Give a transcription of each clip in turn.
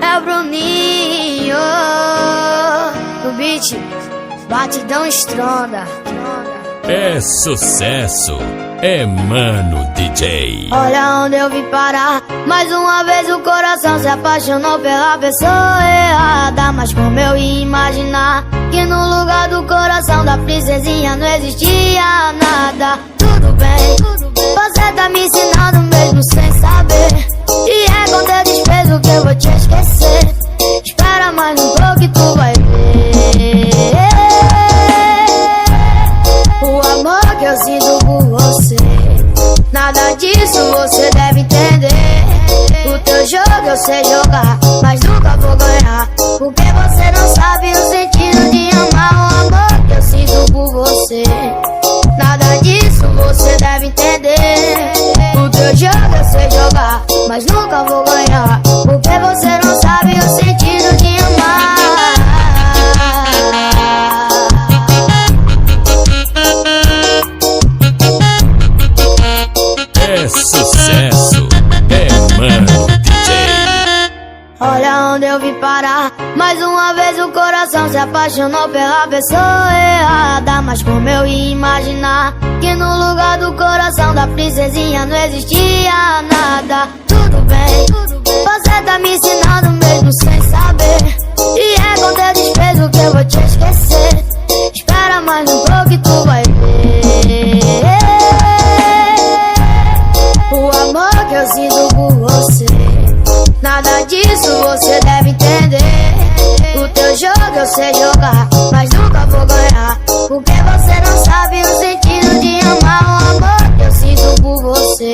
é Bruninho. O beat, batidão estronda. É sucesso, é Mano DJ. Olha onde eu vim parar. Mais uma vez o coração se apaixonou pela pessoa errada. Mas como eu ia imaginar que no lugar do coração da princesinha não existia nada. Tudo bem, você tá me ensinando mesmo sem saber. E é com teu desprezo que eu vou te esquecer. Espera mais um pouco que tu vai ver o amor que eu sinto por você. Nada disso você deve entender. O teu jogo eu sei jogar, mas nunca vou ganhar, porque você não sabe o sentido de amar. O amor que eu sinto por você. Nada disso você deve entender. O teu jogo eu sei jogar, mas nunca vou ganhar, porque você não sabe o sentido de amar. É sucesso, é Mano DJ. Olha onde eu vim parar. Mais uma vez o coração se apaixonou pela pessoa errada. Mas como eu ia imaginar que no lugar do coração da princesinha não existia nada. Tudo bem, você tá me ensinando mesmo sem saber. E é com teu desprezo que eu vou te esquecer. Espera mais um pouco que tu vai ver o amor que eu sinto por você. Nada disso você deve entender. O teu jogo eu sei jogar, mas nunca vou ganhar, porque você não sabe o sentido de amar. O amor que eu sinto por você.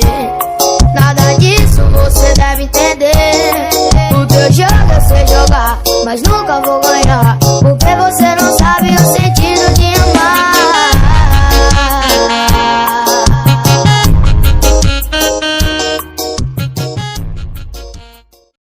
Nada disso você deve entender. O teu jogo eu sei jogar, mas nunca vou ganhar,